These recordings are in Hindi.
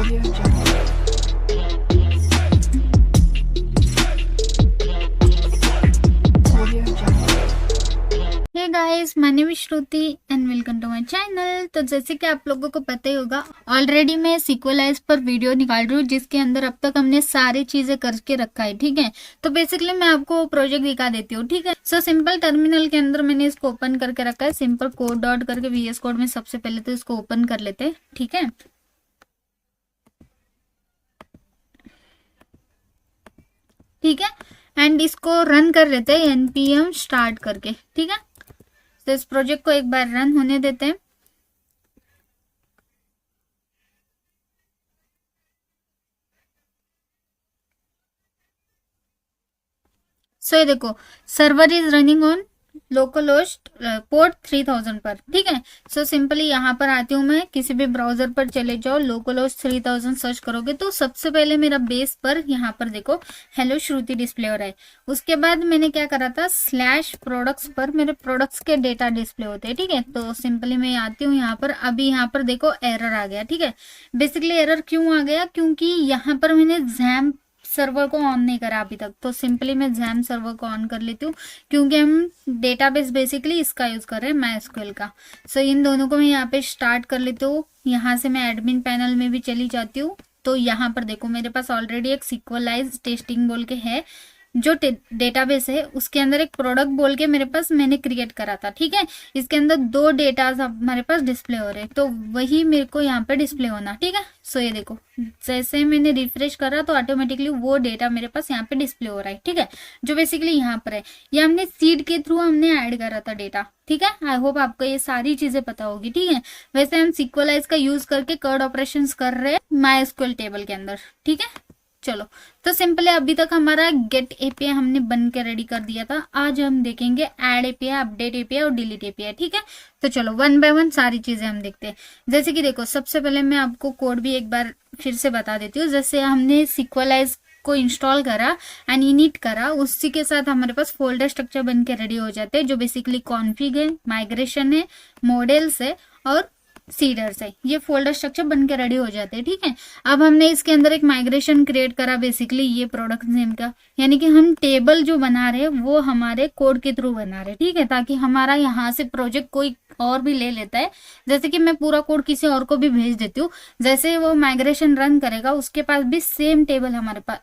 Hey guys, my name is Shruti and welcome to my channel. तो जैसे कि आप लोगों को पता ही होगा, ऑलरेडी मैं सिक्वेलाइज पर वीडियो निकाल रही हूँ जिसके अंदर अब तक हमने सारी चीजें करके रखा है। ठीक है, तो बेसिकली मैं आपको प्रोजेक्ट दिखा देती हूँ। ठीक है, सो सिंपल टर्मिनल के अंदर मैंने इसको ओपन करके रखा है। सिंपल कोड डॉट करके VS कोड में सबसे पहले तो इसको ओपन कर लेते हैं। ठीक है, ठीक है, एंड इसको रन कर लेते हैं npm स्टार्ट करके। ठीक है, तो इस प्रोजेक्ट को एक बार रन होने देते हैं। सो ये देखो, server is running on local host port 3000 पर। ठीक है, सो सिंपली यहाँ पर आती हूँ मैं, किसी भी ब्राउजर पर चले जाओ, लोकल होस्ट 3000 सर्च करोगे तो सबसे पहले मेरा बेस पर यहाँ पर देखो हेलो श्रुति डिस्प्ले हो रहा है। उसके बाद मैंने क्या करा था, स्लैश प्रोडक्ट्स पर मेरे प्रोडक्ट्स के डेटा डिस्प्ले होते हैं। ठीक है, तो सिंपली मैं आती हूँ यहाँ पर। अभी यहाँ पर देखो एरर आ गया। ठीक है, बेसिकली एरर क्यों आ गया, क्योंकि यहाँ पर मैंने XAMPP सर्वर को ऑन नहीं करा अभी तक। तो सिंपली मैं XAMPP सर्वर को ऑन कर लेती हूँ, क्योंकि हम डेटाबेस बेसिकली इसका यूज कर रहे हैं, MySQL का। सो इन दोनों को मैं यहाँ पे स्टार्ट कर लेती हूँ। यहाँ से मैं एडमिन पैनल में भी चली जाती हूँ। तो यहाँ पर देखो मेरे पास ऑलरेडी एक सिक्वेलाइज टेस्टिंग बोल के है, जो डेटाबेस है उसके अंदर एक प्रोडक्ट बोल के मेरे पास मैंने क्रिएट करा था। ठीक है, इसके अंदर 2 डेटाज हमारे पास डिस्प्ले हो रहे हैं, तो वही मेरे को यहाँ पे डिस्प्ले होना। ठीक है, सो ये देखो जैसे मैंने रिफ्रेश करा तो ऑटोमेटिकली वो डेटा मेरे पास यहाँ पे डिस्प्ले हो रहा है। ठीक है, जो बेसिकली यहाँ पर है, ये हमने सीड के थ्रू हमने ऐड करा था डेटा। ठीक है, आई होप आपको ये सारी चीजें पता होगी। ठीक है, वैसे हम सिक्वेलाइज का यूज करके CRUD ऑपरेशंस कर रहे हैं MySQL टेबल के अंदर। ठीक है, चलो, तो सिंपली अभी तक हमारा गेट एपीआई हमने बन के रेडी कर दिया था। आज हम देखेंगे ऐड एपीआई, अपडेट एपीआई और डिलीट एपीआई। ठीक है, तो चलो वन बाय वन सारी चीजें हम देखते हैं। जैसे कि देखो, सबसे पहले मैं आपको कोड भी एक बार फिर से बता देती हूँ। जैसे हमने सिक्वेलाइज को इंस्टॉल करा एंड इनिट करा, उसी के साथ हमारे पास फोल्डर स्ट्रक्चर बन के रेडी हो जाते हैं, जो बेसिकली कॉन्फिग है, माइग्रेशन है, मॉडल्स है और सीडर्स है। ये फोल्डर स्ट्रक्चर बन के रेडी हो जाते हैं। ठीक है, अब हमने इसके अंदर एक माइग्रेशन क्रिएट करा, बेसिकली ये प्रोडक्ट नेम का, यानी कि हम टेबल जो बना रहे हैं वो हमारे कोड के थ्रू बना रहे हैं। ठीक है, ताकि हमारा यहाँ से प्रोजेक्ट कोई और भी ले लेता है। जैसे कि मैं पूरा कोड किसी और को भी भेज देती हूँ, जैसे वो माइग्रेशन रन करेगा उसके पास भी सेम टेबल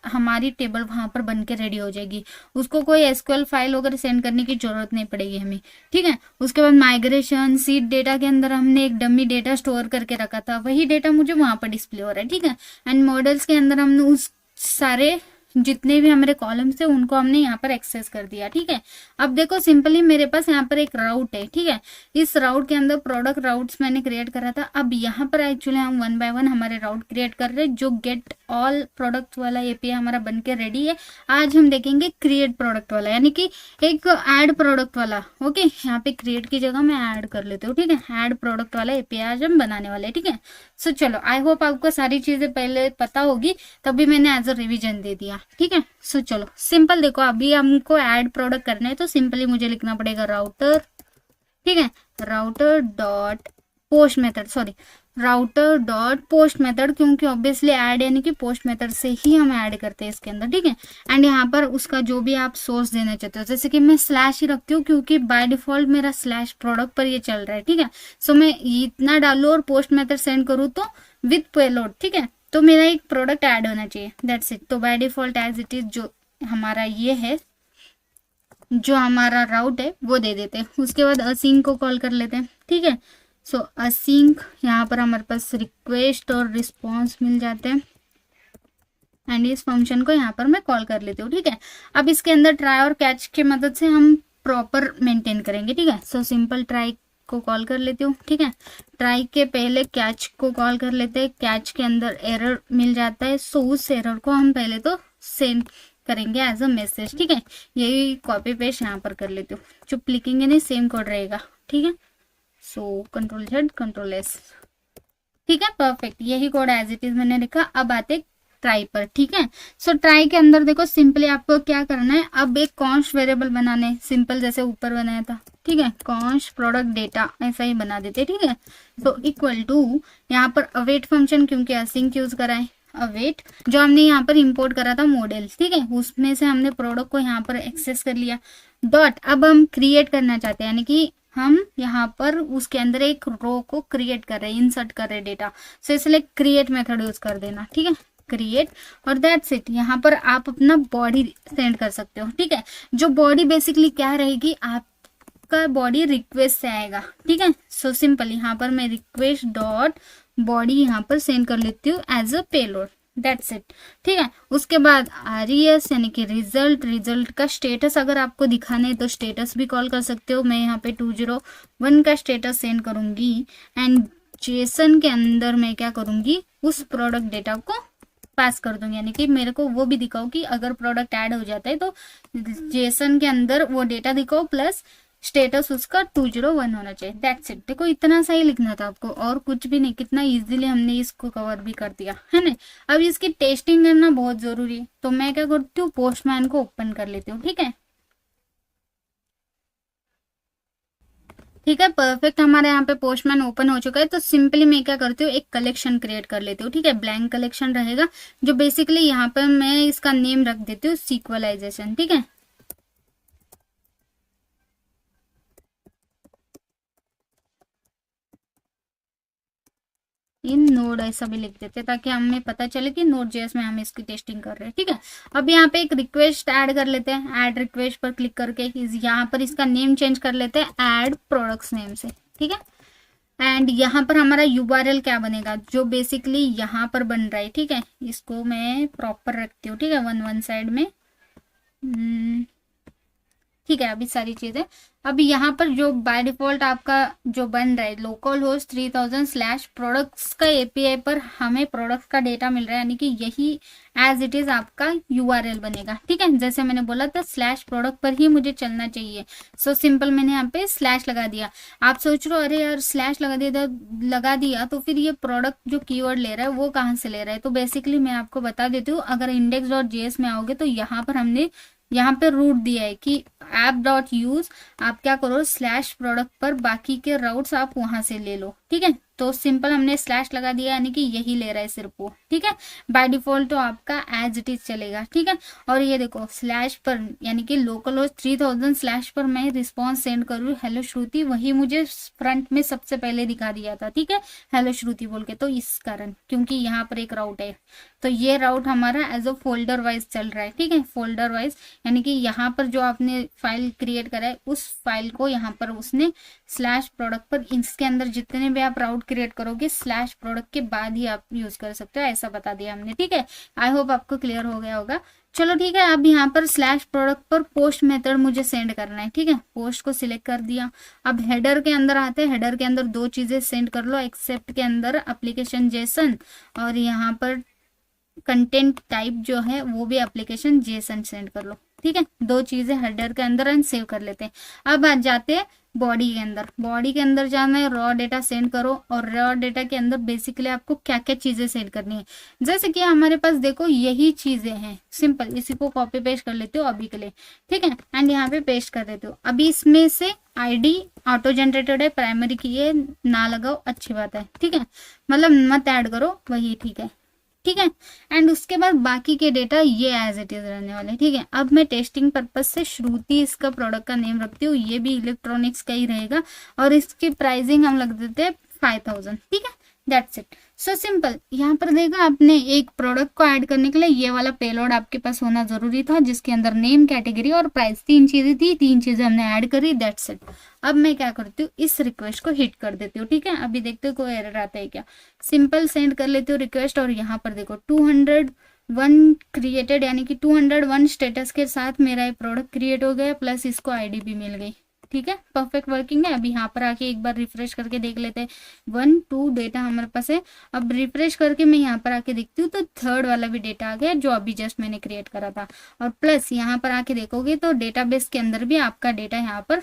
हमारी टेबल वहां पर बन के रेडी हो जाएगी। उसको कोई SQL फाइल वगैरह सेंड करने की जरूरत नहीं पड़ेगी हमें। ठीक है, उसके बाद माइग्रेशन सीड डेटा के अंदर हमने एक डमी डेटा स्टोर करके रखा था, वही डेटा मुझे वहां पर डिस्प्ले हो रहा है। ठीक है, एंड मॉडल्स के अंदर हमने उस सारे जितने भी हमारे कॉलम्स थे उनको हमने यहाँ पर एक्सेस कर दिया। ठीक है, अब देखो सिंपली मेरे पास यहाँ पर एक राउट है। ठीक है, इस राउट के अंदर प्रोडक्ट राउट्स मैंने क्रिएट करा था। अब यहाँ पर एक्चुअली हम वन बाय वन हमारे राउट क्रिएट कर रहे हैं, जो गेट ऑल प्रोडक्ट वाला एपीआई हमारा बन के रेडी है। आज हम देखेंगे क्रिएट प्रोडक्ट वाला, यानी कि एक ऐड प्रोडक्ट वाला। ओके, यहाँ पे क्रिएट की जगह मैं ऐड कर लेती हूँ। ठीक है, ऐड प्रोडक्ट वाला एपीआई आज हम बनाने वाले हैं। ठीक है, सो चलो, आई होप आपको सारी चीजें पहले पता होगी, तभी मैंने एज अ रिविजन दे दिया। ठीक है, सो चलो सिंपल देखो, अभी हमको ऐड प्रोडक्ट करना है तो सिंपली मुझे लिखना पड़ेगा राउटर। ठीक है, router dot post method, sorry router dot post method, क्योंकि ऑब्वियसली ऐड यानी कि पोस्ट मेथड से ही हम ऐड करते हैं इसके अंदर। ठीक है, एंड यहाँ पर उसका जो भी आप सोर्स देना चाहते हो, जैसे कि मैं स्लैश ही रखती हूँ क्योंकि बाय डिफॉल्ट मेरा स्लैश प्रोडक्ट पर ये चल रहा है। ठीक है, सो मैं इतना डालू और पोस्ट मेथड सेंड करूँ तो विथ पेलोड। ठीक है, तो मेरा एक प्रोडक्ट ऐड होना चाहिए, दैट्स इट। तो by default as it is जो हमारा ये है, जो हमारा राउट है वो दे देते हैं। उसके बाद असिंक को कॉल कर लेते हैं। ठीक है, सो असिंक, यहाँ पर हमारे पास रिक्वेस्ट और रिस्पॉन्स मिल जाते हैं एंड इस फंक्शन को यहाँ पर मैं कॉल कर लेती हूँ। ठीक है, अब इसके अंदर ट्राई और कैच की मदद से हम प्रॉपर मेंटेन करेंगे। ठीक है, सो सिंपल ट्राई को कॉल कर लेती हूँ। ठीक है, ट्राई के पहले कैच को कॉल कर लेते हैं। कैच के अंदर एरर मिल जाता है, सो उस एरर को हम पहले तो सेंड करेंगे एज अ मैसेज। ठीक है, यही कॉपी पेस्ट यहाँ पर कर लेती हूँ, चुप लिखेंगे नहीं, सेम कोड रहेगा। ठीक है, सो Ctrl+Z Ctrl+S। ठीक है, परफेक्ट, यही कोड एज इट इज मैंने लिखा। अब आते ट्राई पर। ठीक है, सो ट्राई के अंदर देखो सिंपली आपको क्या करना है, अब एक कॉन्स्ट वेरिएबल बनाने, सिंपल जैसे ऊपर बनाया था ठीक है, कॉन्स्ट प्रोडक्ट डेटा ऐसा ही बना देते, ठीक है। तो इक्वल टू यहाँ पर अवेट फंक्शन, क्योंकि असिंक यूज करा है, अवेट जो हमने यहाँ पर इंपोर्ट करा था मॉडल, ठीक है, उसमें से हमने प्रोडक्ट को यहाँ पर एक्सेस कर लिया। डॉट अब हम क्रिएट करना चाहते हैं, यानी कि हम यहाँ पर उसके अंदर एक रो को क्रिएट कर रहे हैं, इंसर्ट कर रहे हैं डेटा, सो इसलिए क्रिएट मेथड यूज कर देना, ठीक है, क्रिएट, और दैट्स इट। यहाँ पर आप अपना बॉडी सेंड कर सकते हो, ठीक है। जो बॉडी बेसिकली क्या रहेगी, आपका बॉडी रिक्वेस्ट से आएगा, ठीक है। सो सिंपल यहाँ पर मैं रिक्वेस्ट डॉट बॉडी यहाँ पर सेंड कर लेती हूँ as a payload, that's it, ठीक है। उसके बाद RES यानी कि रिजल्ट का स्टेटस अगर आपको दिखाना है तो स्टेटस भी कॉल कर सकते हो। मैं यहाँ पे 201 का स्टेटस सेंड करूंगी एंड जेसन के अंदर मैं क्या करूंगी, उस प्रोडक्ट डेटा को पास कर दूंगी, यानी कि मेरे को वो भी दिखाओ कि अगर प्रोडक्ट ऐड हो जाता है तो जेसन के अंदर वो डेटा दिखाओ प्लस स्टेटस उसका 201 होना चाहिए, दैट्स इट। देखो इतना सही लिखना था आपको और कुछ भी नहीं, कितना इजीली हमने इसको कवर भी कर दिया है ना। अब इसकी टेस्टिंग करना बहुत जरूरी है, तो मैं क्या करती हूँ, पोस्टमैन को ओपन कर लेती हूँ, ठीक है, ठीक है, परफेक्ट। हमारे यहाँ पे पोस्टमैन ओपन हो चुका है। तो सिंपली मैं क्या करती हूँ, एक कलेक्शन क्रिएट कर लेती हूँ, ठीक है, ब्लैंक कलेक्शन रहेगा, जो बेसिकली यहाँ पर मैं इसका नेम रख देती हूँ सीक्वलाइजेशन, ठीक है। इन नोड ऐसा भी लिख देते ताकि हमें पता चले कि Node.js में हम इसकी टेस्टिंग कर रहे हैं, ठीक है। अब यहाँ पे एक रिक्वेस्ट ऐड कर लेते हैं, ऐड रिक्वेस्ट पर क्लिक करके यहाँ पर इसका नेम चेंज कर लेते हैं ऐड प्रोडक्ट्स नेम से, ठीक है। एंड यहाँ पर हमारा URL क्या बनेगा, जो बेसिकली यहाँ पर बन रहा है, ठीक है, इसको मैं प्रॉपर रखती हूँ, ठीक है, वन साइड में, ठीक है। अभी सारी चीजें, अभी यहाँ पर जो बाय डिफॉल्ट आपका जो बन रहा है लोकल होस्ट 3000 प्रोडक्ट्स का API पर हमें प्रोडक्ट्स का डेटा मिल रहा है, यानी कि यही एज इट इज आपका URL बनेगा, ठीक है। जैसे मैंने बोला था स्लैश प्रोडक्ट पर ही मुझे चलना चाहिए, सो सिंपल मैंने यहाँ पे स्लैश लगा दिया। आप सोच रहे हो अरे यार स्लैश लगा दिया तो फिर ये प्रोडक्ट जो कीवर्ड ले रहा है वो कहाँ से ले रहा है, तो बेसिकली मैं आपको बता देती हूँ, अगर index.js में आओगे तो यहाँ पर हमने यहाँ पे रूट दिया है कि app.use आप क्या करो स्लैश प्रोडक्ट पर बाकी के राउट्स आप वहां से ले लो, ठीक है। तो सिंपल हमने स्लैश लगा दिया, यानी कि यही ले रहा है सिर्फ वो, ठीक है। बाय डिफॉल्ट तो आपका एज इट इज चलेगा, ठीक है। और ये देखो स्लैश पर यानी कि लोकल होस्ट 3000 स्लैश पर मैं रिस्पॉन्स सेंड करूँ हेलो श्रुति, वही मुझे फ्रंट में सबसे पहले दिखा दिया था, ठीक है, हेलो श्रुति बोल के। तो इस कारण क्योंकि यहाँ पर एक राउट है, तो ये राउट हमारा एज अ फोल्डर वाइज चल रहा है, ठीक है, फोल्डर वाइज, यानी कि यहाँ पर जो आपने फाइल क्रिएट करा है उस फाइल को यहाँ पर उसने स्लैश प्रोडक्ट पर, इसके अंदर जितने भी आप राउट क्रिएट करोगे स्लैश प्रोडक्ट के बाद ही आप यूज कर सकते हो, ऐसा बता दिया हमने, ठीक है। आई होप आपको क्लियर हो गया होगा। चलो ठीक है, अब यहाँ पर स्लैश प्रोडक्ट पर पोस्ट मेथड मुझे सेंड करना है, ठीक है, पोस्ट को सिलेक्ट कर दिया। अब हेडर के अंदर आते हैं, हेडर के अंदर दो चीजें सेंड कर लो, एक्सेप्ट के अंदर एप्लीकेशन जेसन और यहाँ पर कंटेंट टाइप जो है वो भी एप्लीकेशन जेसन सेंड कर लो, ठीक है, दो चीजें हेडर के अंदर एंड सेव कर लेते हैं। अब आ जाते हैं बॉडी के अंदर, बॉडी के अंदर जाना है, रॉ डेटा सेंड करो, और रॉ डेटा के अंदर बेसिकली आपको क्या क्या चीजें सेंड करनी है, जैसे कि हमारे पास देखो यही चीजें हैं, सिंपल इसी को कॉपी पेस्ट कर लेते हो अभी के लिए, ठीक है, एंड यहाँ पे पेस्ट कर देते हो। अभी इसमें से ID ऑटो जनरेटेड है, प्राइमरी की है ना लगाओ, अच्छी बात है, ठीक है, मतलब मत ऐड करो वही, ठीक है, ठीक है। एंड उसके बाद बाकी के डेटा ये एज इट इज रहने वाले, ठीक है। अब मैं टेस्टिंग पर्पज से श्रुति इसका प्रोडक्ट का नेम रखती हूँ, ये भी इलेक्ट्रॉनिक्स का ही रहेगा, और इसकी प्राइसिंग हम लग देते हैं 5000, ठीक है, दैट्स इट। सो सिंपल, यहाँ पर देखा आपने एक प्रोडक्ट को ऐड करने के लिए ये वाला पेलोड आपके पास होना जरूरी था, जिसके अंदर नेम, कैटेगरी और प्राइस, तीन चीजें थी, तीन चीजें हमने ऐड करी, दैट्स इट। अब मैं क्या करती हूँ, इस रिक्वेस्ट को हिट कर देती हूँ, ठीक है। अभी देखते हो कोई एरर आता है क्या, सिंपल सेंड कर लेती हूँ रिक्वेस्ट, और यहाँ पर देखो 201 क्रिएटेड, यानी कि 201 स्टेटस के साथ मेरा ये प्रोडक्ट क्रिएट हो गया, प्लस इसको ID भी मिल गई, ठीक है, परफेक्ट वर्किंग है। अभी यहाँ पर आके एक बार रिफ्रेश करके देख लेते हैं, 1 2 डेटा हमारे पास है। अब रिफ्रेश करके मैं यहाँ पर आके देखती हूँ तो थर्ड वाला भी डेटा आ गया जो अभी जस्ट मैंने क्रिएट करा था, और प्लस यहाँ पर आके देखोगे तो डेटाबेस के अंदर भी आपका डेटा यहाँ पर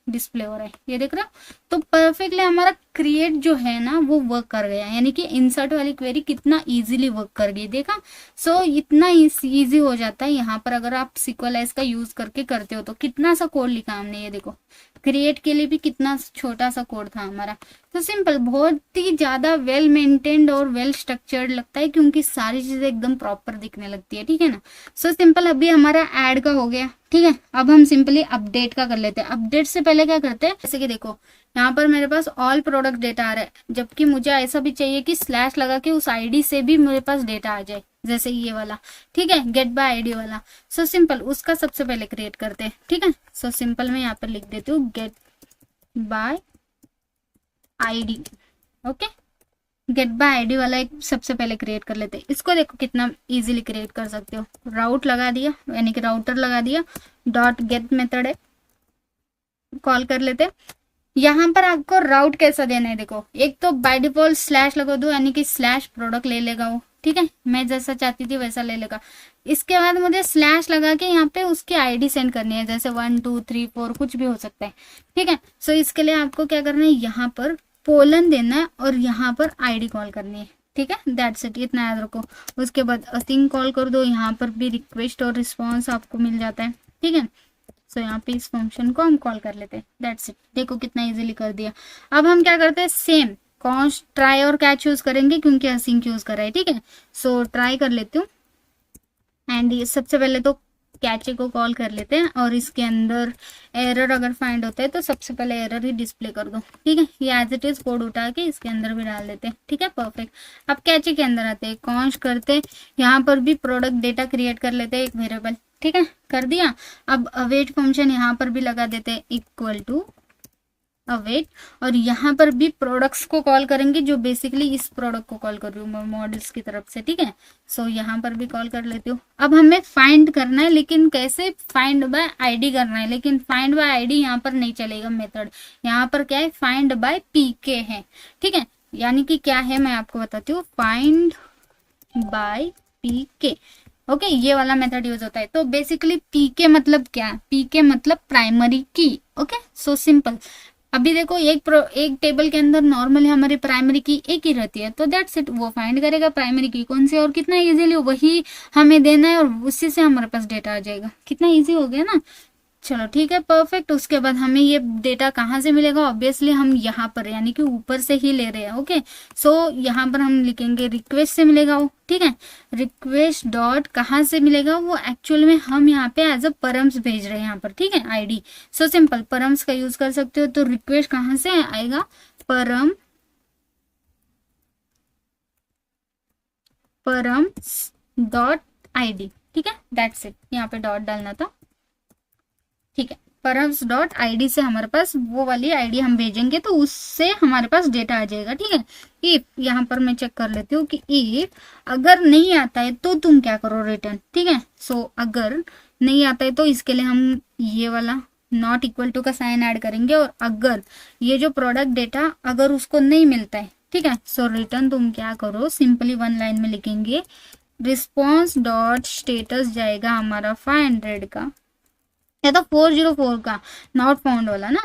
डिस्प्ले हो रहा है, ये देख रहा हो। तो परफेक्टली हमारा क्रिएट जो है ना वो वर्क कर गया, यानी कि इंसर्ट वाली क्वेरी कितना इजीली वर्क कर गई, देखा। सो इतना इजी हो जाता है यहाँ पर अगर आप सिक्वलाइज का यूज करके करते हो तो। कितना सा कोड लिखा हमने, ये देखो क्रिएट के लिए भी कितना छोटा सा कोड था हमारा। तो सिंपल, बहुत ही ज्यादा वेल मेंटेन्ड और वेल स्ट्रक्चर्ड लगता है क्योंकि सारी चीजें एकदम प्रॉपर दिखने लगती है, ठीक है ना। सो सिंपल, अभी हमारा ऐड का हो गया, ठीक है। अब हम सिंपली अपडेट का कर लेते हैं। अपडेट से पहले क्या करते हैं, जैसे कि देखो यहाँ पर मेरे पास ऑल प्रोडक्ट डेटा आ रहा है, जबकि मुझे ऐसा भी चाहिए कि स्लैश लगा के उस आईडी से भी मेरे पास डेटा आ जाए, जैसे ये वाला, ठीक है, गेट बाय आईडी वाला। सो सिंपल, उसका सबसे पहले क्रिएट करते हैं, ठीक है। सो सिंपल मैं यहाँ पर लिख देती हूँ get by ID, okay. Get by ID वाला एक सबसे पहले क्रिएट कर लेते हैं। इसको देखो कितना इजीली क्रिएट कर सकते हो। राउट लगा दिया, यानी कि राउटर लगा दिया, डॉट गेट मेथड है, कॉल कर लेते। यहाँ पर आपको राउट कैसा देना है, देखो एक तो बाय डिफॉल्ट स्लैश लगा दो, यानी कि स्लैश प्रोडक्ट ले लेगा वो, ठीक है। मैं जैसा चाहती थी वैसा ले लेगा। इसके बाद मुझे स्लैश लगा के यहाँ पे उसकी आईडी सेंड करनी है, जैसे 1 2 3 4 कुछ भी हो सकता है, ठीक है। सो इसके लिए आपको क्या करना है, यहाँ पर पोलन देना है और यहाँ पर आईडी कॉल करनी है, ठीक है। दैट्स इट, इतना याद रखो। उसके बाद असिंग कॉल कर दो, यहाँ पर भी रिक्वेस्ट और रिस्पॉन्स आपको मिल जाता है, ठीक है। सो यहाँ पे इस फंक्शन को हम कॉल कर लेते हैं, दैट्स इट। देखो कितना इजीली कर दिया। अब हम क्या करते हैं, सेम कॉन्स्ट ट्राई और कैच यूज करेंगे क्योंकि असिंक यूज कर रहा है, ठीक है। सो ट्राई कर लेती हूँ एंड ये सबसे पहले तो कैचे को कॉल कर लेते हैं और इसके अंदर एरर अगर फाइंड होता है तो सबसे पहले एरर ही डिस्प्ले कर दो, ठीक है। ये एज इट इज कोड उठा के इसके अंदर भी डाल देते हैं, ठीक है, परफेक्ट। अब कैचे के अंदर आते हैं, कॉन्स्ट करते, यहाँ पर भी प्रोडक्ट डेटा क्रिएट कर लेते हैं एक वेरिएबल, ठीक है, कर दिया। अब अवेट फंक्शन यहाँ पर भी लगा देते हैं, इक्वल टू अवेट, और यहाँ पर भी प्रोडक्ट्स को कॉल करेंगे, जो बेसिकली इस प्रोडक्ट को कॉल कर रही हूँ मॉडल्स की तरफ से, ठीक है। सो यहाँ पर भी कॉल कर लेती हूँ। अब हमें फाइंड करना है, लेकिन कैसे, फाइंड बाय आईडी करना है, लेकिन फाइंड बाय आईडी यहाँ पर नहीं चलेगा मेथड। यहाँ पर क्या है, फाइंड बाय पीके है, ठीक है। यानी कि क्या है मैं आपको बताती हूँ, फाइंड बाय पीके, ओके, ये वाला मेथड यूज होता है। तो बेसिकली पीके मतलब क्या, पीके मतलब प्राइमरी की, ओके। सो सिंपल, अभी देखो एक टेबल के अंदर नॉर्मली हमारी प्राइमरी की एक ही रहती है, तो दैट्स इट, वो फाइंड करेगा प्राइमरी की कौन सी और कितना इजीली वही हमें देना है और उसी से हमारे पास डेटा आ जाएगा। कितना इजी हो गया ना, चलो ठीक है, परफेक्ट। उसके बाद हमें ये डेटा कहाँ से मिलेगा, ऑब्वियसली हम यहाँ पर यानी कि ऊपर से ही ले रहे हैं, ओके। सो यहाँ पर हम लिखेंगे रिक्वेस्ट से मिलेगा वो, ठीक है। रिक्वेस्ट डॉट कहाँ से मिलेगा वो, एक्चुअल में हम यहाँ पे एज अ परम्स भेज रहे हैं यहाँ पर, ठीक है, आईडी। सो सिंपल, परम्स का यूज कर सकते हो। तो रिक्वेस्ट कहाँ से आएगा, परम्स डॉट आईडी, ठीक है, दैट्स इट। यहाँ पे डॉट डालना था, ठीक है। परम्स डॉट आईडी से हमारे पास वो वाली आईडी हम भेजेंगे तो उससे हमारे पास डेटा आ जाएगा, ठीक है। इफ यहाँ पर मैं चेक कर लेती हूँ कि इफ अगर नहीं आता है तो तुम क्या करो, रिटर्न, ठीक है। सो अगर नहीं आता है तो इसके लिए हम ये वाला नॉट इक्वल टू का साइन ऐड करेंगे, और अगर ये जो प्रोडक्ट डेटा अगर उसको नहीं मिलता है, ठीक है, सो रिटर्न तुम क्या करो, सिंपली 1 लाइन में लिखेंगे, रिस्पॉन्स डॉट स्टेटस जाएगा हमारा 500 का, या तो 404 का, नॉट फाउंड वाला ना,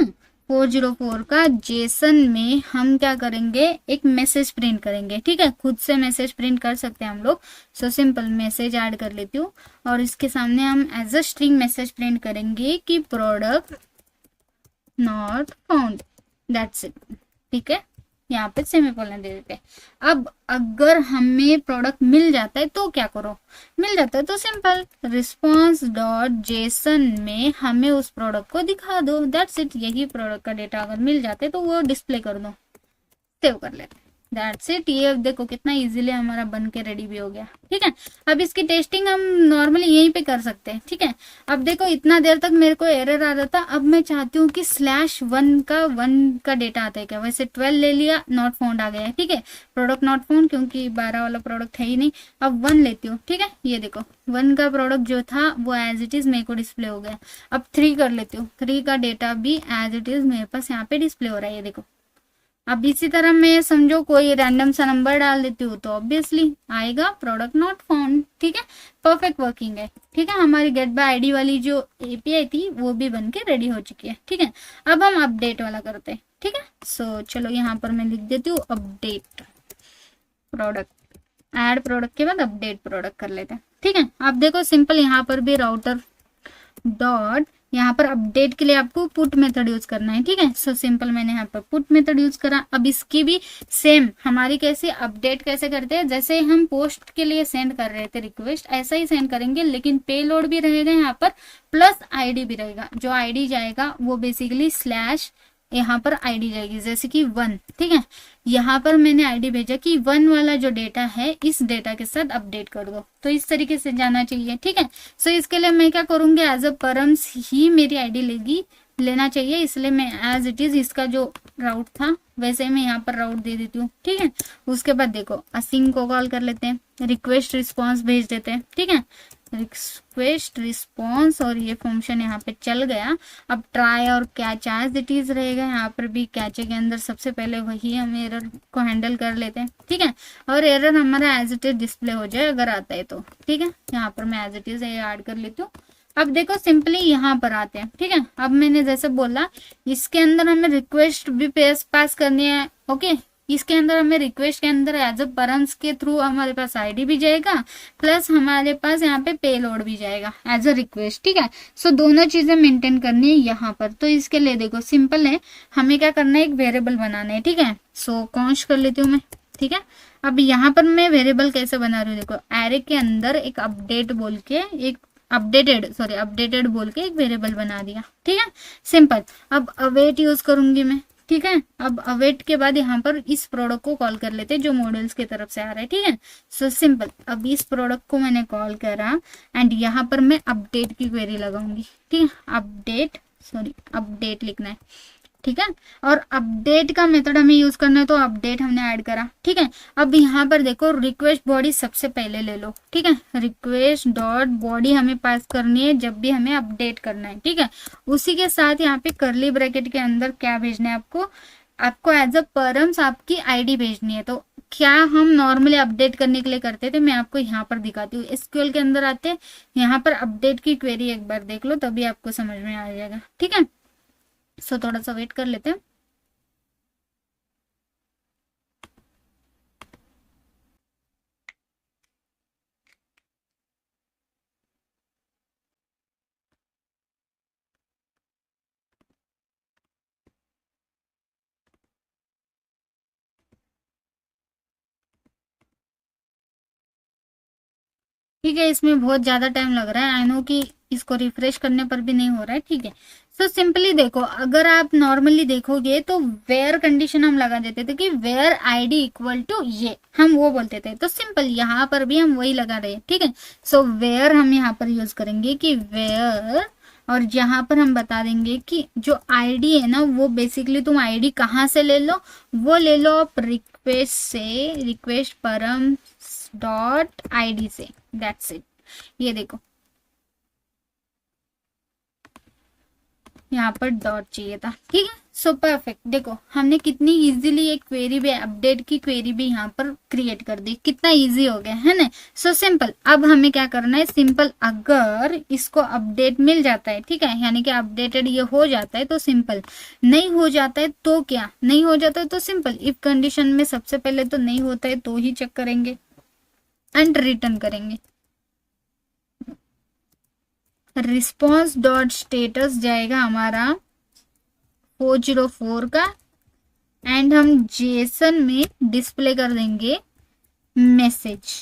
404 का जेसन में हम क्या करेंगे, एक मैसेज प्रिंट करेंगे, ठीक है। खुद से मैसेज प्रिंट कर सकते हैं हम लोग। सो सिंपल मैसेज ऐड कर लेती हूँ और इसके सामने हम as a string message print करेंगे कि product not found, that's it, ठीक है। यहाँ पे सेमीकोलन दे देते हैं। अब अगर हमें प्रोडक्ट मिल जाता है तो क्या करो, मिल जाता है तो सिंपल रिस्पॉन्स डॉट जेसन में हमें उस प्रोडक्ट को दिखा दो, दैट्स इट। यही प्रोडक्ट का डेटा अगर मिल जाता है तो वो डिस्प्ले कर दो, सेव कर लेते हैं, दैट्स इट। ये देखो कितना इजीली हमारा बन के रेडी भी हो गया, ठीक है। अब इसकी टेस्टिंग हम नॉर्मली यहीं पे कर सकते हैं, ठीक है। अब देखो इतना देर तक मेरे को एरर आ रहा था, अब मैं चाहती हूँ कि /1 का डेटा आता है क्या, वैसे 12 ले लिया, नॉट फाउंड आ गया है, ठीक है। प्रोडक्ट नॉट फाउंड क्योंकि 12 वाला प्रोडक्ट है ही नहीं। अब 1 लेती हूँ, ठीक है, ये देखो 1 का प्रोडक्ट जो था वो एज इट इज मेरे को डिस्प्ले हो गया। अब 3 कर लेती हूँ, 3 का डेटा भी एज इट इज मेरे पास यहाँ पे डिस्प्ले हो रहा है, ये देखो। अब इसी तरह मैं समझो कोई रैंडम सा नंबर डाल देती हूँ तो ऑब्वियसली आएगा प्रोडक्ट नॉट फाउंड, ठीक है। परफेक्ट वर्किंग है, ठीक है। हमारी गेट बाय आईडी वाली जो एपीआई थी वो भी बन के रेडी हो चुकी है, ठीक है। अब हम अपडेट वाला करते हैं, ठीक है। सो चलो यहाँ पर मैं लिख देती हूँ अपडेट प्रोडक्ट, ऐड प्रोडक्ट के बाद अपडेट प्रोडक्ट कर लेते हैं, ठीक है। आप देखो सिंपल यहाँ पर भी राउटर डॉट, यहाँ पर अपडेट के लिए आपको पुट मेथड यूज करना है, ठीक है। सो सिंपल मैंने यहाँ पर पुट मेथड यूज करा। अब इसकी भी सेम हमारी कैसे अपडेट कैसे करते हैं, जैसे हम पोस्ट के लिए सेंड कर रहे थे रिक्वेस्ट, ऐसा ही सेंड करेंगे, लेकिन पेलोड भी रहेगा यहाँ पर प्लस आईडी भी रहेगा। जो आईडी जाएगा वो बेसिकली स्लैश यहाँ पर आईडी जाएगी, जैसे कि 1, ठीक है। यहाँ पर मैंने आईडी भेजा कि 1 वाला जो डेटा है इस डेटा के साथ अपडेट कर दो, तो इस तरीके से जाना चाहिए, ठीक है। सो इसके लिए मैं क्या करूंगी, एज अ परम्स ही मेरी आईडी लेना चाहिए, इसलिए मैं एज इट इज इसका जो राउट था वैसे मैं यहाँ पर राउट दे देती हूँ, ठीक है। उसके बाद देखो असिंग को कॉल कर लेते हैं, रिक्वेस्ट रिस्पॉन्स भेज देते हैं, ठीक है। रिक्वेस्ट रिस्पॉन्स और ये फंक्शन यहाँ पे चल गया। अब ट्राई और कैच एज इट इज रहेगा, यहाँ पर भी कैचे के अंदर सबसे पहले वही हम एरर को हैंडल कर लेते हैं, ठीक है। और एरर हमारा एज इट इज डिस्प्ले हो जाए अगर आता है तो, ठीक है। यहाँ पर मैं एज इट इज ऐड कर लेती हूँ। अब देखो सिंपली यहाँ पर आते हैं, ठीक है। अब मैंने जैसे बोला इसके अंदर हमें रिक्वेस्ट भी पास करनी है, ओके। इसके अंदर हमें रिक्वेस्ट के अंदर एज अ परम्स के थ्रू हमारे पास आईडी भी जाएगा, प्लस हमारे पास यहाँ पे पेलोड भी जाएगा एज अ रिक्वेस्ट, ठीक है। सो दोनों चीजें मेंटेन करनी है यहाँ पर। तो इसके लिए देखो सिंपल है, हमें क्या करना है, एक वेरिएबल बनाना है, ठीक है। सो कॉन्स्ट कर लेती हूँ मैं, ठीक है। अब यहाँ पर मैं वेरिएबल कैसे बना रही हूँ, देखो एरे के अंदर एक अपडेट बोल के एक अपडेटेड बोल के एक वेरिएबल बना दिया, ठीक है, सिंपल। अब अवेट यूज करूंगी मैं, ठीक है। अब अवेट के बाद यहाँ पर इस प्रोडक्ट को कॉल कर लेते हैं जो मॉडल्स की तरफ से आ रहा है, ठीक है। सो सिंपल, अब इस प्रोडक्ट को मैंने कॉल करा एंड यहाँ पर मैं अपडेट की क्वेरी लगाऊंगी, ठीक है। अपडेट लिखना है, ठीक है। और अपडेट का मेथड हमें यूज करना है, तो अपडेट हमने ऐड करा, ठीक है। अब यहाँ पर देखो रिक्वेस्ट बॉडी सबसे पहले ले लो, ठीक है। रिक्वेस्ट डॉट बॉडी हमें पास करनी है जब भी हमें अपडेट करना है, ठीक है। उसी के साथ यहाँ पे कर्ली ब्रैकेट के अंदर क्या भेजना है आपको एज अ परम्स आपकी आईडी भेजनी है। तो क्या हम नॉर्मली अपडेट करने के लिए करते थे, मैं आपको यहाँ पर दिखाती हूँ। एसक्यूएल के अंदर आते हैं, यहाँ पर अपडेट की क्वेरी एक बार देख लो, तभी आपको समझ में आ जाएगा, ठीक है। सो थोड़ा सा वेट कर लेते हैं। ठीक है, इसमें बहुत ज्यादा टाइम लग रहा है, आई नो कि इसको रिफ्रेश करने पर भी नहीं हो रहा है, ठीक है। सो सिंपली देखो, अगर आप नॉर्मली देखोगे तो वेयर कंडीशन हम लगा देते थे कि वेयर आईडी इक्वल टू ये, हम वो बोलते थे। तो सिंपल यहाँ पर भी हम वही लगा रहे हैं, ठीक है। सो वेयर हम यहाँ पर यूज करेंगे कि वेयर, और यहाँ पर हम बता देंगे कि जो आईडी है ना वो बेसिकली तुम आईडी कहाँ से ले लो, वो ले लो आप रिक्वेस्ट से, रिक्वेस्ट परम डॉट आईडी से, दैट्स इट। ये देखो यहाँ पर डॉट चाहिए था, ठीक है। सो परफेक्ट, देखो हमने कितनी इजीली एक क्वेरी भी, अपडेट की क्वेरी भी यहाँ पर क्रिएट कर दी, कितना इजी हो गया है ना। सो सिंपल, अब हमें क्या करना है, सिंपल अगर इसको अपडेट मिल जाता है, ठीक है, यानी कि अपडेटेड ये हो जाता है तो सिंपल, नहीं हो जाता है तो क्या, नहीं हो जाता है तो सिंपल इफ कंडीशन में सबसे पहले तो नहीं होता है तो ही चेक करेंगे एंड रिटर्न करेंगे। रिस्पॉन्स डॉट स्टेटस जाएगा हमारा 404 का एंड हम जेसन में डिस्प्ले कर देंगे मैसेज।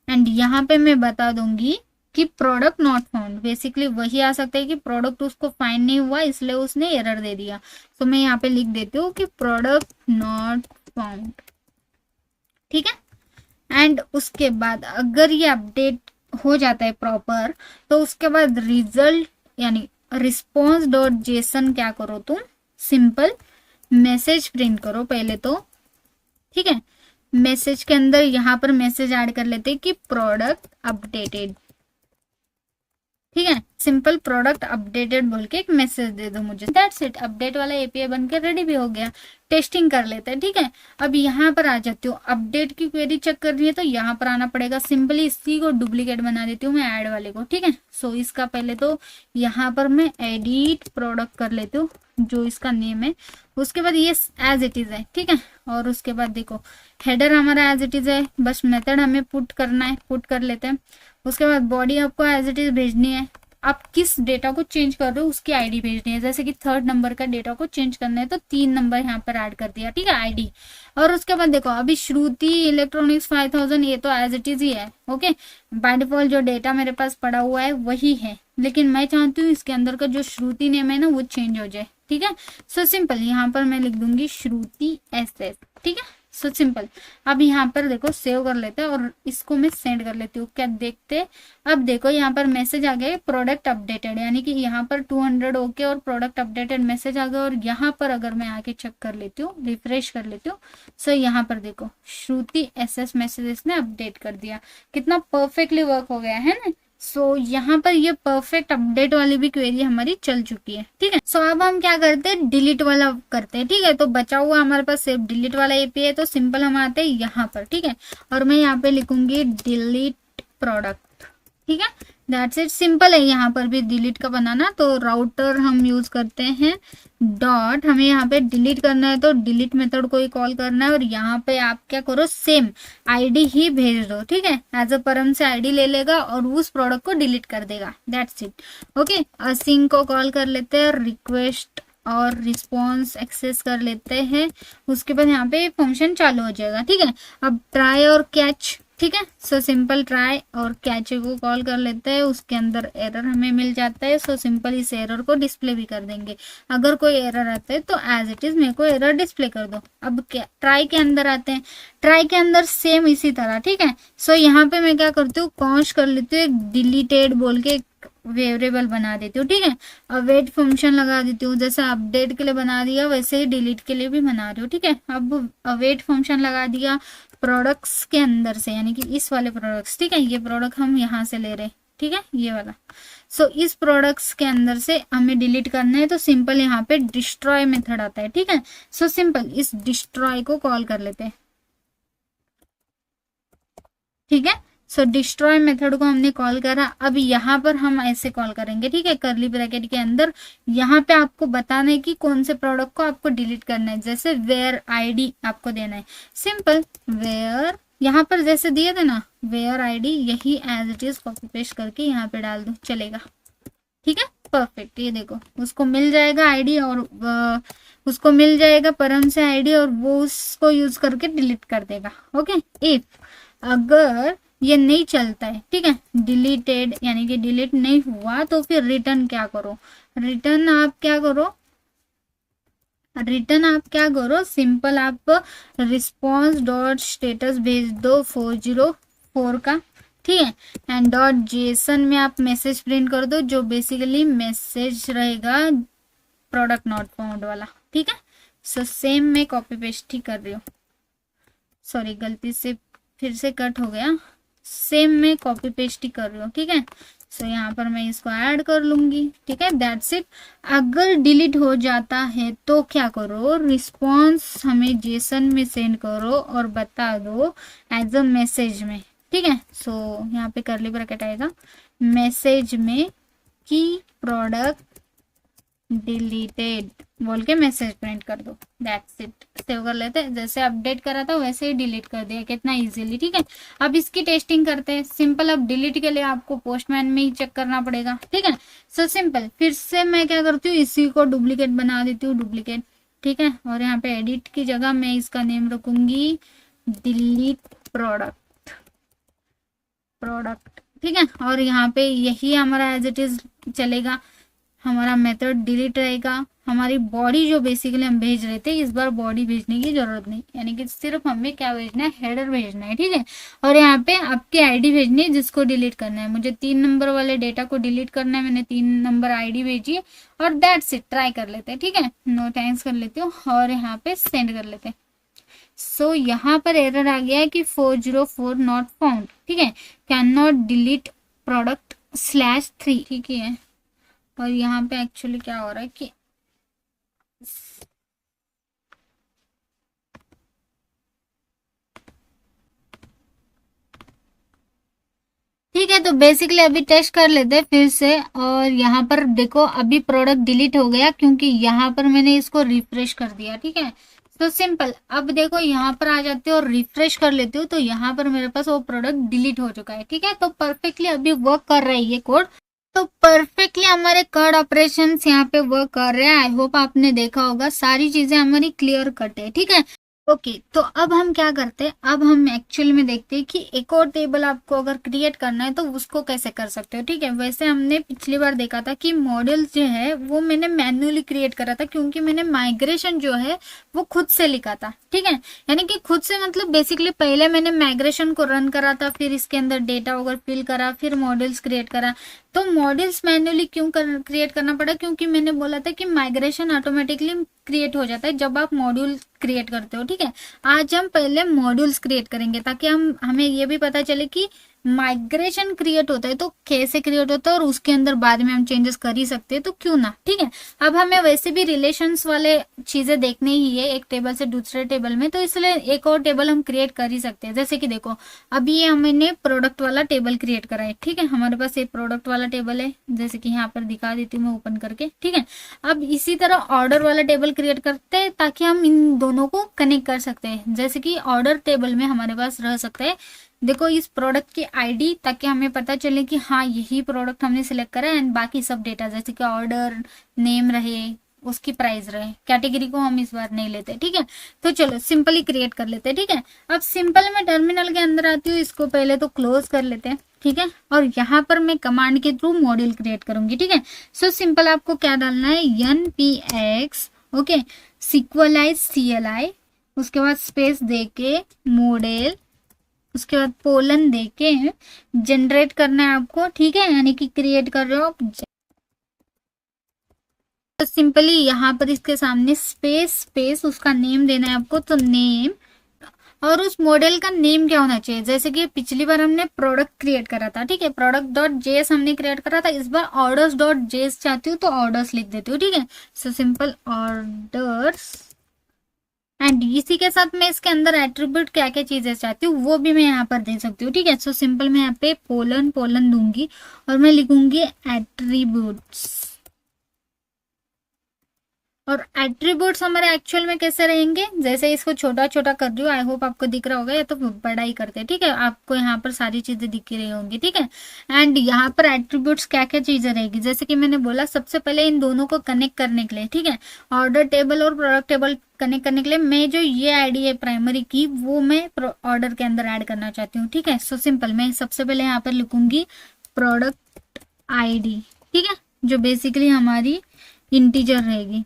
एंड यहाँ पे मैं बता दूंगी कि प्रोडक्ट नॉट फाउंड, बेसिकली वही आ सकता है कि प्रोडक्ट उसको फाइंड नहीं हुआ इसलिए उसने एरर दे दिया। तो मैं यहाँ पे लिख देती हूँ कि प्रोडक्ट नॉट फाउंड, ठीक है। एंड उसके बाद अगर ये अपडेट हो जाता है प्रॉपर, तो उसके बाद रिजल्ट यानी रिस्पॉन्स डॉट जेसन क्या करो तुम, सिंपल मैसेज प्रिंट करो पहले तो, ठीक है। मैसेज के अंदर यहाँ पर मैसेज ऐड कर लेते हैं कि प्रोडक्ट अपडेटेड, ठीक है। सिंपल प्रोडक्ट अपडेटेड बोल के एक मैसेज दे दो मुझे, दैट्स इट। अपडेट वाला एपीआई बन के रेडी भी हो गया। टेस्टिंग कर लेते हैं, ठीक है। अब यहाँ पर आ जाती हूँ, अपडेट की क्वेरी चेक करनी है तो यहाँ पर आना पड़ेगा। सिंपली इसी को डुप्लीकेट बना देती हूँ मैं ऐड वाले को, ठीक है। सो इसका पहले तो यहाँ पर मैं एडिट प्रोडक्ट कर लेती हूँ जो इसका नेम है, उसके बाद ये एज इट इज है, ठीक है। और उसके बाद देखो हेडर हमारा एज इट इज है, बस मेथड हमें पुट करना है, पुट कर लेते हैं। उसके बाद बॉडी आपको एज इट इज भेजनी है, आप किस डेटा को चेंज कर रहे हो उसकी आईडी भेजनी है। जैसे कि 3rd नंबर का डेटा को चेंज करना है तो 3 नंबर यहाँ पर ऐड कर दिया, ठीक है, आईडी। और उसके बाद देखो अभी श्रुति इलेक्ट्रॉनिक्स 5000 ये तो एज इट इज ही है, ओके। बाय डिफॉल्ट जो डेटा मेरे पास पड़ा हुआ है वही है, लेकिन मैं चाहती हूँ इसके अंदर का जो श्रुति नेम है ना वो चेंज हो जाए, ठीक है। सो सिंपल यहाँ पर मैं लिख दूंगी श्रुति SS, ठीक है। So simple. अब यहाँ पर देखो सेव कर लेते हैं और इसको मैं सेंड कर लेती हूँ, क्या देखते। अब देखो यहाँ पर मैसेज आ गया प्रोडक्ट अपडेटेड, यानी कि यहाँ पर 200 ओके और प्रोडक्ट अपडेटेड मैसेज आ गया। और यहाँ पर अगर मैं आके चेक कर लेती हूँ, रिफ्रेश कर लेती हूँ, सो यहाँ पर देखो श्रुति SS मैसेजेस ने अपडेट कर दिया, कितना परफेक्टली वर्क हो गया है ना। सो यहाँ पर ये परफेक्ट अपडेट वाली भी क्वेरी हमारी चल चुकी है, ठीक है। सो अब हम क्या करते हैं, डिलीट वाला करते हैं, ठीक है। तो बचा हुआ हमारे पास सिर्फ डिलीट वाला एपीआई है, तो सिंपल हम आते हैं यहाँ पर, ठीक है। और मैं यहाँ पे लिखूंगी डिलीट प्रोडक्ट, ठीक है। दैट्स इट, सिंपल है यहाँ पर भी डिलीट का बनाना। तो राउटर हम यूज करते हैं डॉट, हमें यहाँ पे डिलीट करना है तो डिलीट मेथड को ही कॉल करना है। और यहाँ पे आप क्या करो, सेम आईडी ही भेज दो, ठीक है। एज अ परम से आईडी ले लेगा और उस प्रोडक्ट को डिलीट कर देगा, दैट्स इट, ओके। असिंक को कॉल कर लेते हैं, रिक्वेस्ट और रिस्पॉन्स एक्सेस कर लेते हैं। उसके बाद यहाँ पे फंक्शन चालू हो जाएगा, ठीक है। अब ट्राई और कैच, ठीक है। सो सिंपल ट्राई और कैच को कॉल कर लेते हैं, उसके अंदर एरर हमें मिल जाता है। सो सिंपल इस एरर को डिस्प्ले भी कर देंगे, अगर कोई एरर आता है तो एज इट इज मेरे को एरर डिस्प्ले कर दो। अब क्या ट्राई के अंदर आते हैं, ट्राई के अंदर सेम इसी तरह, ठीक है। सो यहाँ पे मैं क्या करती हूँ, कॉन्स्ट कर लेती हूँ, एक डिलीटेड बोल के वेरिएबल बना देती हूँ, ठीक है। अवेट फंक्शन लगा देती हूँ, जैसे अपडेट के लिए बना दिया वैसे ही डिलीट के लिए भी बना रही हूँ, ठीक है। अब अवेट फंक्शन लगा दिया प्रोडक्ट्स के अंदर से, यानी कि इस वाले प्रोडक्ट्स, ठीक है। ये प्रोडक्ट हम यहाँ से ले रहे हैं, ठीक है, ये वाला। सो इस प्रोडक्ट्स के अंदर से हमें डिलीट करना है तो सिंपल यहाँ पे डिस्ट्रॉय मेथड आता है, ठीक है। सो सिंपल इस डिस्ट्रॉय को कॉल कर लेते हैं, ठीक है। सो डिस्ट्रॉय मेथड को हमने कॉल करा। अब यहाँ पर हम ऐसे कॉल करेंगे, ठीक है, करली ब्रैकेट के अंदर। यहाँ पे आपको बताना है कि कौन से प्रोडक्ट को आपको डिलीट करना है, जैसे वेयर आईडी आपको देना है, सिंपल वेयर, यहाँ पर जैसे दिए थे ना वेयर आईडी, यही as it is copy paste करके यहाँ पे डाल दो, चलेगा, ठीक है, परफेक्ट। ये देखो उसको मिल जाएगा आईडी और उसको मिल जाएगा परम से आईडी और वो उसको यूज करके डिलीट कर देगा, ओके। इफ अगर ये नहीं चलता है, ठीक है, डिलीटेड यानी कि डिलीट नहीं हुआ, तो फिर रिटर्न क्या करो, रिटर्न आप क्या करो, सिंपल आप रिस्पॉन्स डॉट स्टेटस भेज दो 404 का, ठीक है। एंड डॉट जेसन में आप मैसेज प्रिंट कर दो, जो बेसिकली मैसेज रहेगा प्रोडक्ट नॉट फाउंड वाला, ठीक है। सो सेम मैं कॉपी पेस्ट ही कर रही हूँ, सॉरी गलती से फिर से कट हो गया, सेम मैं कॉपी पेस्ट ही कर रही हूँ, ठीक है। सो यहाँ पर मैं इसको ऐड कर लूंगी, ठीक है, दैट्स इट। अगर डिलीट हो जाता है तो क्या करो, रिस्पॉन्स हमें जेसन में सेंड करो और बता दो एज अ मैसेज में, ठीक है। सो यहाँ पे करली ब्रैकेट आएगा मैसेज में कि प्रोडक्ट डिलीटेड बोल के मैसेज प्रिंट कर दो, दैट्स इट। सेव कर लेते हैं, जैसे अपडेट करा था वैसे ही डिलीट कर दिया, कितना इजीली, ठीक है। अब इसकी टेस्टिंग करते हैं, सिंपल। अब डिलीट के लिए आपको पोस्टमैन में ही चेक करना पड़ेगा, ठीक है। सो सिंपल फिर से मैं क्या करती हूँ, इसी को डुप्लीकेट बना देती हूँ, डुप्लीकेट, ठीक है। और यहाँ पे एडिट की जगह मैं इसका नेम रखूंगी डिलीट प्रोडक्ट, ठीक है। और यहाँ पे यही हमारा एज इट इज चलेगा, हमारा मेथड डिलीट रहेगा। हमारी बॉडी जो बेसिकली हम भेज रहे थे, इस बार बॉडी भेजने की जरूरत नहीं, यानी कि सिर्फ हमें क्या भेजना है, हेडर भेजना है, ठीक है। और यहाँ पे आपकी आईडी भेजनी है जिसको डिलीट करना है। मुझे 3 नंबर वाले डेटा को डिलीट करना है, मैंने 3 नंबर आईडी भेजी है और दैट्स इट। ट्राई कर लेते हैं, ठीक है, नो थैंक्स कर लेती हूँ और यहाँ पे सेंड कर लेते हैं। सो यहाँ पर एरर आ गया है कि 404 नॉट फाउंड, ठीक है, कैन नॉट डिलीट प्रोडक्ट /3, ठीक है। और यहाँ पे एक्चुअली क्या हो रहा है कि तो बेसिकली अभी टेस्ट कर लेते हैं फिर से। और यहाँ पर देखो अभी प्रोडक्ट डिलीट हो गया क्योंकि यहाँ पर मैंने इसको रिफ्रेश कर दिया, ठीक है। तो सिंपल, अब देखो यहाँ पर आ जाते हो और रिफ्रेश कर लेते हो तो यहाँ पर मेरे पास वो प्रोडक्ट डिलीट हो चुका है, ठीक है। तो परफेक्टली अभी वर्क कर रहा है ये कोड। तो परफेक्टली हमारे CRUD ऑपरेशंस यहाँ पे वर्क कर रहे हैं। आई होप आपने देखा होगा, सारी चीजें हमारी क्लियर कट है, ठीक है। ओके तो अब हम क्या करते हैं, अब हम एक्चुअल में देखते हैं कि एक और टेबल आपको अगर क्रिएट करना है तो उसको कैसे कर सकते हो, ठीक है। वैसे हमने पिछली बार देखा था कि मॉडल्स जो है वो मैंने मैन्युअली क्रिएट करा था क्योंकि मैंने माइग्रेशन जो है वो खुद से लिखा था, ठीक है। यानी कि खुद से मतलब बेसिकली पहले मैंने माइग्रेशन को रन करा था, फिर इसके अंदर डेटा वगैरह फिल करा, फिर मॉडल्स क्रिएट करा। तो मॉडल्स मैन्युअली क्यों क्रिएट करना पड़ा, क्योंकि मैंने बोला था कि माइग्रेशन ऑटोमेटिकली क्रिएट हो जाता है जब आप मॉड्यूल क्रिएट करते हो, ठीक है। आज हम पहले मॉड्यूल्स क्रिएट करेंगे ताकि हमें ये भी पता चले कि माइग्रेशन क्रिएट होता है तो कैसे क्रिएट होता है और उसके अंदर बाद में हम चेंजेस कर ही सकते हैं तो क्यों ना, ठीक है। अब हमें वैसे भी रिलेशंस वाले चीजें देखनी ही है एक टेबल से दूसरे टेबल में, तो इसलिए एक और टेबल हम क्रिएट कर ही सकते हैं। जैसे कि देखो अभी ये हमने प्रोडक्ट वाला टेबल क्रिएट करा है, ठीक है। हमारे पास एक प्रोडक्ट वाला टेबल है, जैसे कि यहाँ पर दिखा देती हूँ मैं ओपन करके, ठीक है। अब इसी तरह ऑर्डर वाला टेबल क्रिएट करते हैं ताकि हम इन दोनों को कनेक्ट कर सकते हैं। जैसे कि ऑर्डर टेबल में हमारे पास रह सकता है देखो इस प्रोडक्ट की आईडी, ताकि हमें पता चले कि हाँ यही प्रोडक्ट हमने सिलेक्ट करा है, एंड बाकी सब डेटा जैसे कि ऑर्डर नेम रहे, उसकी प्राइस रहे। कैटेगरी को हम इस बार नहीं लेते, ठीक है। तो चलो सिंपली क्रिएट कर लेते हैं, ठीक है। अब सिंपल मैं टर्मिनल के अंदर आती हूँ, इसको पहले तो क्लोज कर लेते हैं, ठीक है। और यहाँ पर मैं कमांड के थ्रू मॉड्यूल क्रिएट करूंगी, ठीक है। सो सिंपल आपको क्या डालना है, npx ओके Sequelize CLI, उसके बाद स्पेस देके मॉडल, उसके बाद पोलन देके जनरेट करना है आपको, ठीक है। यानी कि क्रिएट कर रहे हो आप। तो सिंपली यहाँ पर इसके सामने स्पेस स्पेस उसका नेम देना है आपको, तो नेम, और उस मॉडल का नेम क्या होना चाहिए, जैसे कि पिछली बार हमने प्रोडक्ट क्रिएट करा था, ठीक है। product.js हमने क्रिएट करा था, इस बार orders.js चाहती हूँ तो ऑर्डर्स लिख देती हूँ, ठीक है। सो सिंपल ऑर्डर्स, एंड इसी के साथ मैं इसके अंदर एट्रीब्यूट क्या क्या चीजें चाहती हूँ वो भी मैं यहाँ पर दे सकती हूँ, ठीक है। सो सिंपल मैं यहाँ पे पोलन पोलन दूंगी और मैं लिखूंगी एट्रीब्यूट्स। और एट्रीब्यूट्स हमारे एक्चुअल में कैसे रहेंगे, जैसे इसको छोटा छोटा कर रही हूँ, आई होप आपको दिख रहा होगा, या तो बड़ा ही करते हैं, ठीक है। आपको यहाँ पर सारी चीजें दिख रही होंगी, ठीक है। एंड यहाँ पर एट्रीब्यूट्स क्या क्या चीजें रहेगी, जैसे कि मैंने बोला सबसे पहले इन दोनों को कनेक्ट करने के लिए, ठीक है, ऑर्डर टेबल और प्रोडक्ट टेबल कनेक्ट करने के लिए मैं जो ये आईडी है प्राइमरी की वो मैं ऑर्डर के अंदर ऐड करना चाहती हूँ, ठीक है। सो सिंपल मैं सबसे पहले यहाँ पर लिखूंगी प्रोडक्ट आईडी, ठीक है, जो बेसिकली हमारी इंटीजर रहेगी,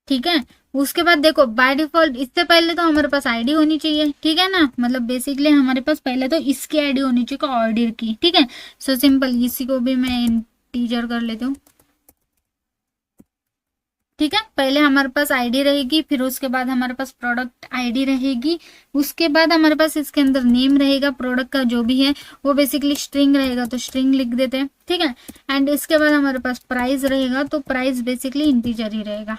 ठीक है। उसके बाद देखो बाय डिफॉल्ट इससे पहले तो हमारे पास आईडी होनी चाहिए, ठीक है ना, मतलब बेसिकली हमारे पास पहले तो इसकी आईडी होनी चाहिए ऑर्डर की, ठीक है। सो सिंपल इसी को भी मैं इंटीजर कर लेती हूँ, ठीक है। पहले हमारे पास आईडी रहेगी, फिर उसके बाद हमारे पास प्रोडक्ट आईडी रहेगी, उसके बाद हमारे पास इसके अंदर नेम रहेगा प्रोडक्ट का जो भी है, वो बेसिकली स्ट्रिंग रहेगा तो स्ट्रिंग लिख देते हैं, ठीक है। एंड इसके बाद हमारे पास प्राइस रहेगा तो प्राइस बेसिकली इंटीजर ही रहेगा,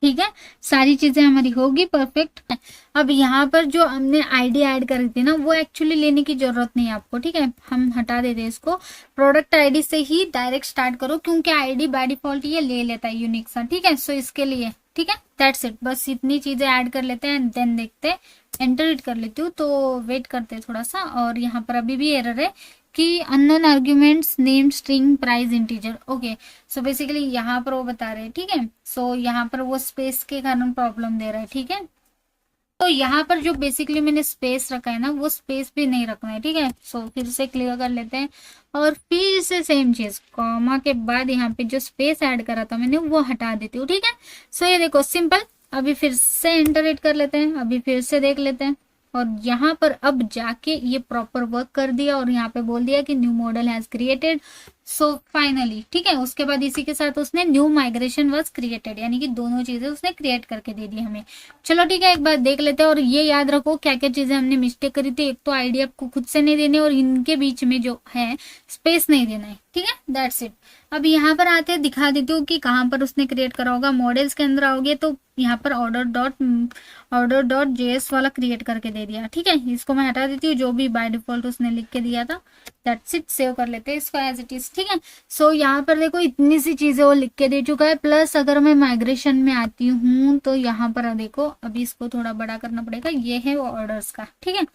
ठीक है। सारी चीजें हमारी होगी परफेक्ट। अब यहाँ पर जो हमने आईडी ऐड करी थी ना वो एक्चुअली लेने की जरूरत नहीं है आपको, ठीक है। हम हटा देते हैं इसको, प्रोडक्ट आईडी से ही डायरेक्ट स्टार्ट करो क्योंकि आईडी बाय डिफॉल्ट ये ले लेता है यूनिक सा, ठीक है। सो इसके लिए ठीक है, दैट्स इट, बस इतनी चीजें ऐड कर लेते हैं, देन देखते हैं। एंटर इट कर लेती हूँ, तो वेट करते हैं थोड़ा सा। और यहाँ पर अभी भी एरर है कि unknown arguments name string price integer, okay. So basically यहाँ पर वो बता रहे हैं, ठीक है। सो यहाँ पर वो स्पेस के कारण प्रॉब्लम दे रहा है, ठीक है। तो यहाँ पर जो बेसिकली मैंने स्पेस रखा है ना वो स्पेस भी नहीं रखना है, ठीक है। सो फिर से क्लियर कर लेते हैं और फिर से सेम चीज कॉमा के बाद यहाँ पे जो स्पेस ऐड करा था मैंने वो हटा देती हूँ, ठीक है। सो ये देखो सिंपल, अभी फिर से एंटर कर लेते हैं, अभी फिर से देख लेते हैं और यहाँ पर अब जाके ये प्रॉपर वर्क कर दिया और यहाँ पे बोल दिया कि new model has created. So finally ठीक है, उसके बाद इसी के साथ उसने न्यू माइग्रेशन वाज क्रिएटेड, यानी कि दोनों चीजें उसने क्रिएट करके दे दी हमें। चलो ठीक है, एक बार देख लेते हैं और ये याद रखो क्या क्या चीजें हमने मिस्टेक करी थी। एक तो आईडी आपको खुद से नहीं देने और इनके बीच में जो है स्पेस नहीं देना है, ठीक है, दैट्स इट। अब यहाँ पर आते हैं, दिखा देती हूँ कि कहाँ पर उसने क्रिएट करा होगा। मॉडल्स के अंदर आओगे तो यहाँ पर order.js वाला क्रिएट करके दे दिया। ठीक है, इसको मैं हटा देती हूँ, जो भी बाय डिफॉल्ट उसने लिख के दिया था। दैट्स इट, सेव कर लेते हैं इसको एज इट इज। ठीक है, सो यहाँ पर देखो इतनी सी चीजें वो लिख के दे चुका है। प्लस अगर मैं माइग्रेशन में आती हूँ तो यहाँ पर देखो, अभी इसको थोड़ा बड़ा करना पड़ेगा, ये है वो ऑर्डर्स का। ठीक है,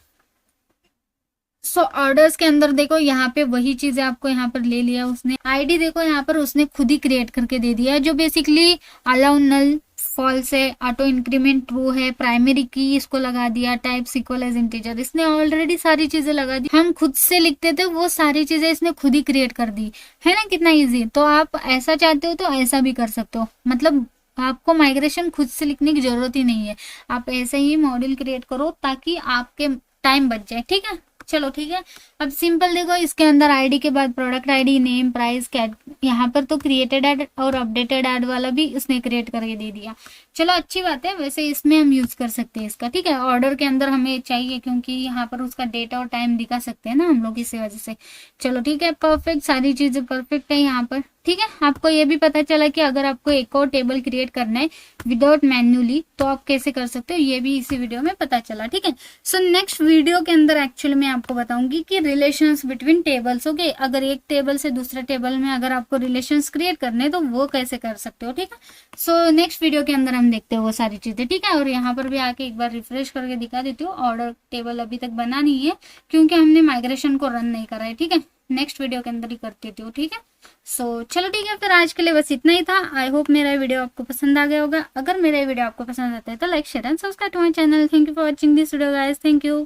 सो ऑर्डर्स के अंदर देखो यहाँ पे वही चीजें आपको यहाँ पर ले लिया उसने। आईडी देखो यहाँ पर उसने खुद ही क्रिएट करके दे दिया है, जो बेसिकली अलाउ नल फॉल्स है, ऑटो इंक्रीमेंट ट्रू है, प्राइमरी की इसको लगा दिया, टाइप सिक्वलाइज इंटीजर, इसने ऑलरेडी सारी चीजें लगा दी। हम खुद से लिखते थे वो सारी चीजें इसने खुद ही क्रिएट कर दी है ना, कितना इजी। तो आप ऐसा चाहते हो तो ऐसा भी कर सकते हो, मतलब आपको माइग्रेशन खुद से लिखने की जरूरत ही नहीं है, आप ऐसे ही मॉड्यूल क्रिएट करो ताकि आपके टाइम बच जाए। ठीक है, चलो ठीक है। अब सिंपल देखो, इसके अंदर आईडी के बाद product ID, name, price, cat, यहाँ पर तो क्रिएटेड ऐड और अपडेटेड ऐड वाला भी उसने क्रिएट करके दे दिया। चलो अच्छी बात है, वैसे इसमें हम यूज कर सकते हैं इसका। ठीक है, ऑर्डर के अंदर हमें चाहिए क्योंकि यहाँ पर उसका डेट और टाइम दिखा सकते हैं ना हम लोग, इसी वजह से। चलो ठीक है, परफेक्ट, सारी चीजें परफेक्ट है यहाँ पर। ठीक है, आपको ये भी पता चला कि अगर आपको एक और टेबल क्रिएट करना है विदाउट मैन्युअली तो आप कैसे कर सकते हो, ये भी इसी वीडियो में पता चला। ठीक है, सो नेक्स्ट वीडियो के अंदर एक्चुअली मैं आपको बताऊंगी कि रिलेशंस बिटवीन टेबल्स। ओके, अगर एक टेबल से दूसरे टेबल में अगर आपको रिलेशंस क्रिएट करने तो वो कैसे कर सकते हो। ठीक है, सो नेक्स्ट वीडियो के अंदर हम देखते हैं वो सारी चीजें। ठीक है, और यहाँ पर भी आके एक बार रिफ्रेश करके दिखा देती हूँ। ऑर्डर टेबल अभी तक बना नहीं है क्योंकि हमने माइग्रेशन को रन नहीं करा है। ठीक है, नेक्स्ट वीडियो के अंदर ही कर देती हूँ। ठीक है, सो चलो ठीक है, फिर आज के लिए बस इतना ही था। आई होप मेरा वीडियो आपको पसंद आ गया होगा। अगर मेरा वीडियो आपको पसंद आता है तो like, share and subscribe to my channel. Thank you for watching this video guys, thank you.